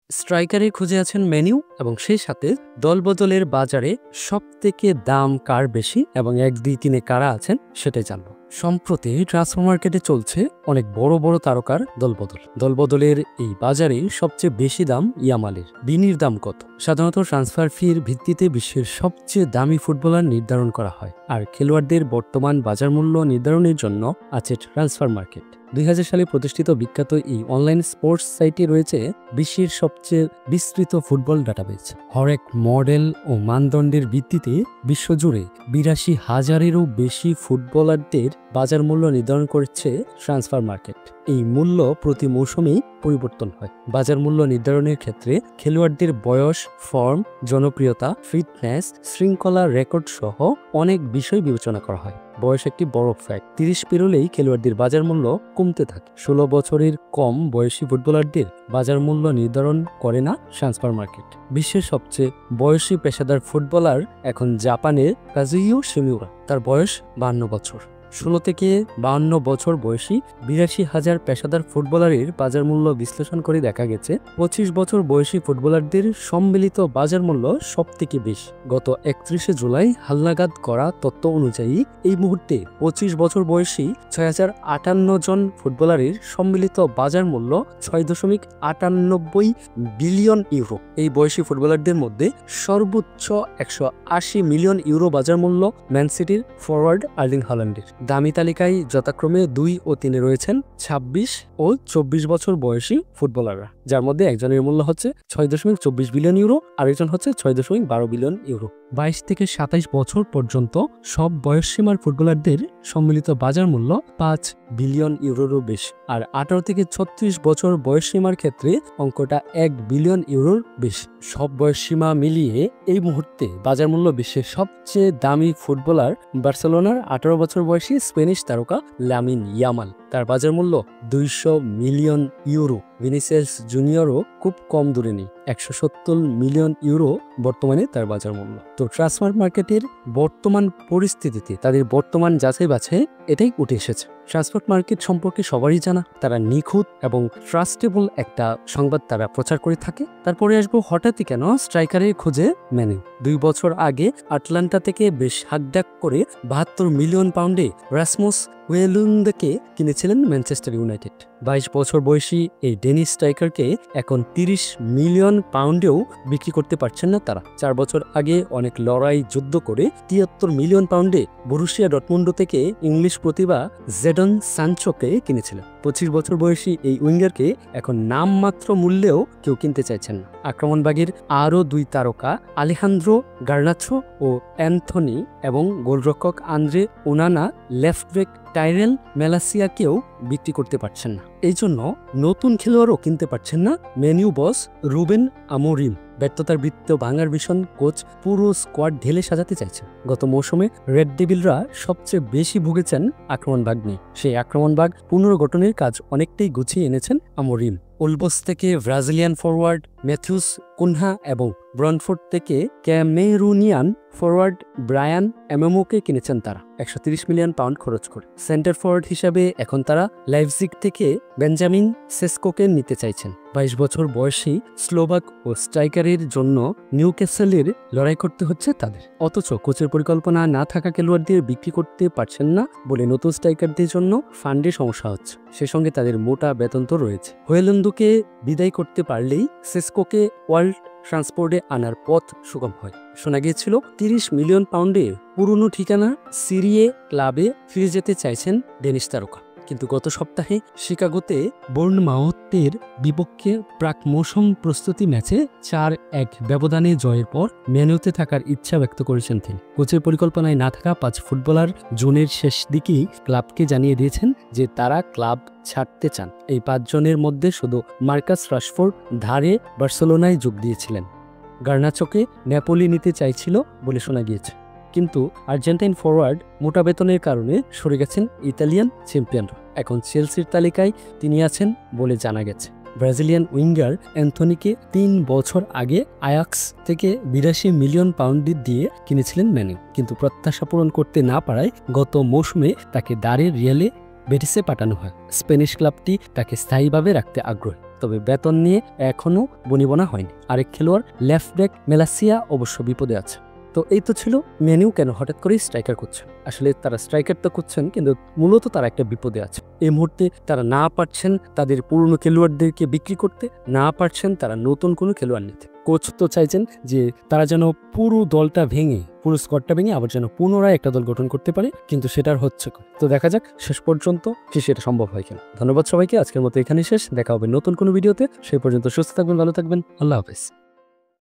স্ট্রাইকারে খুঁজে আছেন মেনু এবং সেই সাথে দলবদলের বাজারে সবথেকে দাম কার বেশি এবং 1-2-3-এ কারা আছেন সেটাই জানবো। সম্প্রতি ট্রান্সফার মার্কেটে চলছে অনেক বড় বড় তারকার দলবদলের এই বাজারে সবচেয়ে বেশি দাম ইয়ামালের। বিনির দাম কত? সাধারণত ট্রান্সফার ফির ভিত্তিতে বিশ্বের সবচেয়ে দামি ফুটবলার নির্ধারণ করা হয়, আর খেলোয়াড়দের বর্তমান বাজার মূল্য নির্ধারণের জন্য আছে ট্রান্সফার মার্কেট। 2000 সালে প্রতিষ্ঠিত বিখ্যাত এই অনলাইন স্পোর্টস সাইটে রয়েছে বিশ্বের সবচেয়ে বিস্তৃত ফুটবল ডাটাবেজ। হরেক মডেল ও মানদণ্ডের ভিত্তিতে বিশ্বজুড়ে 82,000-এরও বেশি ফুটবলারদের বাজার মূল্য নির্ধারণ করছে ট্রান্সফার মার্কেট। এই মূল্য প্রতি মৌসুমেই পরিবর্তন হয়। বাজার মূল্য নির্ধারণের ক্ষেত্রে খেলোয়াড়দের বয়স, ফর্ম, জনপ্রিয়তা, ফিটনেস, শৃঙ্খলা, রেকর্ড সহ অনেক বিষয় বিবেচনা করা হয়। বয়স একটি বড় ফ্যাক্ট। 30 পেরোলেই খেলোয়াড়দের বাজার মূল্য কমতে থাকে। 16 বছরের কম বয়সী ফুটবলারদের বাজার মূল্য নির্ধারণ করে না ট্রান্সফার মার্কেট। বিশ্বের সবচেয়ে বয়সী পেশাদার ফুটবলার এখন জাপানের কাজুইও শিমিউরা। তার বয়স 52 বছর। 16 থেকে 52 বছর বয়সী 82,000 পেশাদার ফুটবলারের বাজার মূল্য বিশ্লেষণ করে দেখা গেছে 25 বছর বয়সী ফুটবলারদের সম্মিলিত বাজার মূল্য সবথেকে বেশি। গত 31 জুলাই হালনাগাদ করা তথ্য অনুযায়ী এই মুহূর্তে 25 বছর বয়সী 6,058 জন ফুটবলারের সম্মিলিত বাজার মূল্য 6.98 বিলিয়ন ইউরো। এই বয়সী ফুটবলারদের মধ্যে সর্বোচ্চ 180 মিলিয়ন ইউরো বাজার মূল্য ম্যান সিটির ফরওয়ার্ড আর্লিং হাল্যান্ডের। দামি তালিকায় যথাক্রমে 2 ও 3-এ রয়েছেন 26 ও 24 বছর বয়সী ফুটবলাররা, যার মধ্যে একজনের মূল্য হচ্ছে 6.24 বিলিয়ন ইউরো, আরেকজন হচ্ছে 6.12 বিলিয়ন ইউরো। 22 থেকে 27 বছর পর্যন্ত সব বয়সসীমার ফুটবলারদের সম্মিলিত বাজার মূল্য 5 বিলিয়ন ইউরোরও বেশি, আর 18 থেকে 36 বছর বয়সসীমার ক্ষেত্রে অঙ্কটা 1 বিলিয়ন ইউরোর বেশি। সব বয়সসীমা মিলিয়ে এই মুহূর্তে বাজার মূল্য বিশ্বের সবচেয়ে দামি ফুটবলার বার্সেলোনার 18 বছর বয়সী স্পেনিশ তারকা লামিন ইয়ামাল। তার বাজার মূল্য 200 মিলিয়ন ইউরো। ভিনিসিয়াস জুনিয়রও খুব কম দূরে নেই, 170 মিলিয়ন ইউরো বর্তমানে তার বাজার মূল্য। তো ট্রান্সফার মার্কেটের বর্তমান পরিস্থিতিতে তাদের বর্তমান যাচাই বাছাই এটাই উঠে এসেছে। ট্রান্সফার মার্কেট সম্পর্কে সবারই জানা, তারা নিখুঁত এবং ট্রাস্টেবল একটা সংবাদ তারা প্রচার করে থাকে। তারপরে আসবো হঠাৎই কেন স্ট্রাইকারের খোঁজে মেনু। 2 বছর আগে আটলান্টা থেকে বেশ হাকডাক করে 72 মিলিয়ন পাউন্ডে রাসমুস ওয়েলুন্ডকে কিনেছিলেন ম্যানচেস্টার ইউনাইটেড। 22 বছর বয়সী এই ডেনিশ স্ট্রাইকারকে এখন 30 মিলিয়ন পাউন্ডেও বিক্রি করতে পারছেন না তারা। 4 বছর আগে অনেক লড়াই যুদ্ধ করে 73 মিলিয়ন পাউন্ডে বরুসিয়া ডর্টমুন্ড থেকে ইংলিশ প্রতিভা জেডন সানচোকে কিনেছিলেন। 25 বছর বয়সী এই উইঙ্গারকে এখন নামমাত্র মূল্যেও কেউ কিনতে চাইছেন না। আক্রমণভাগের আরও 2 তারকা আলেহান্দ্রো গার্নাচো ও অ্যান্থনি এবং গোলরক্ষক Andre Onana left back Tyrell মেলাসিয়াকেও বিক্রি করতে পারছেন না। এই জন্য নতুন খেলোয়াড়ও কিনতে পারছেন না মেনু বস রুবেন আমোরিম। ব্যর্থতার বৃত্ত ভাঙার ভীষণ কোচ পুরো স্কোয়াড ঢেলে সাজাতে চাইছেন। গত মৌসুমে রেড ডেভিলরা সবচেয়ে বেশি ভুগেছেন আক্রমণভাগ নিয়ে। সেই আক্রমণভাগ পুনর্গঠনের কাজ অনেকটাই গুছিয়ে এনেছেন আমোরিম। উলবস থেকে ব্রাজিলিয়ান ফরওয়ার্ড ম্যাথিউস কুনহা এবং ব্রনফোর্ড থেকে ক্যামেরুনিয়ান ফরওয়ার্ড ব্রায়ান এমএমওকে কিনেছেন তারা 130 মিলিয়ন পাউন্ড খরচ করে। সেন্টার ফরওয়ার্ড হিসাবে এখন তারা লাইপজিগ থেকে বেঞ্জামিন সেসকোকে নিতে চাইছেন। 22 বছর বয়সী স্লোভাক ও স্ট্রাইকারের জন্য নিউক্যাসলের লড়াই করতে হচ্ছে তাদের। অথচ কোচের পরিকল্পনা না থাকা খেলোয়াড়দের বিক্রি করতে পারছেন না বলে নতুন স্ট্রাইকারদের জন্য ফান্ডে সমস্যা হচ্ছে। সে সঙ্গে তাদের মোটা বেতন তো রয়েছে। হোয়েলুন্ডুকে বিদায় করতে পারলেই সেসকোকে ওয়ার্ল্ড ট্রান্সপোর্টে আনার পথ সুগম হয়। শোনা গিয়েছিল 30 মিলিয়ন পাউন্ডে পুরনো ঠিকানা সিরিয়ে ক্লাবে ফিরে যেতে চাইছেন ডেনিশ তারকা। কিন্তু গত সপ্তাহে শিকাগোতে বোর্নমাউথের বিপক্ষে প্রাক মৌসুম প্রস্তুতি ম্যাচে 4-1 ব্যবধানে জয়ের পর মেনুতে থাকার ইচ্ছা ব্যক্ত করেছেন তিনি। কোচের পরিকল্পনায় না থাকা 5 ফুটবলার জুনের শেষ দিকেই ক্লাবকে জানিয়ে দিয়েছেন যে তারা ক্লাব ছাড়তে চান। এই 5 জনের মধ্যে শুধু মার্কাস রাশফোর্ড ধারে বার্সেলোনায় যোগ দিয়েছিলেন। গার্নাচোকে নেপোলি নিতে চাইছিল বলে শোনা গিয়েছে, কিন্তু আর্জেন্টাইন ফরওয়ার্ড মোটা বেতনের কারণে সরে গেছেন ইতালিয়ান চ্যাম্পিয়নরা। এখন চেলসির তালিকায় তিনি আছেন বলে জানা গেছে। ব্রাজিলিয়ান উইঙ্গার অ্যান্থনিকে 3 বছর আগে আয়াক্স থেকে 82 মিলিয়ন পাউন্ড দিয়ে কিনেছিলেন ম্যানু, কিন্তু প্রত্যাশা পূরণ করতে না পারায় গত মৌসুমে তাকে দাঁড়ে রিয়ালে বেটিসে পাঠানো হয়। স্প্যানিশ ক্লাবটি তাকে স্থায়ীভাবে রাখতে আগ্রহী। তবে বেতন নিয়ে এখনও বনিবনা হয়নি। আরেক খেলোয়াড় লেফট ব্যাক মেলাসিয়া অবশ্য বিপদে আছে। তো এই তো ছিল মেনু কেন হঠাৎ করেই স্ট্রাইকার করছেন। আসলে তারা স্ট্রাইকার তো করছেন, কিন্তু মূলত তারা একটা বিপদে আছে। এই মুহূর্তে তারা না পারছেন তাদের পুরনো খেলোয়াড়দেরকে বিক্রি করতে, না পারছেন তারা নতুন কোনো খেলোয়াড় নিতে। কোচ তো চাইছেন যে তারা যেন পুরো দলটা ভেঙে, পুরো স্কোয়াডটা ভেঙে আবার যেন পুনরায় একটা দল গঠন করতে পারে, কিন্তু সেটার হচ্ছে না। তো দেখা যাক শেষ পর্যন্ত কি সেটা সম্ভব হয় কিনা। ধন্যবাদ সবাইকে, আজকের মতো এখানেই শেষ। দেখা হবে নতুন কোনো ভিডিওতে। সেই পর্যন্ত সুস্থ থাকবেন, ভালো থাকবেন, আল্লাহ হাফেজ।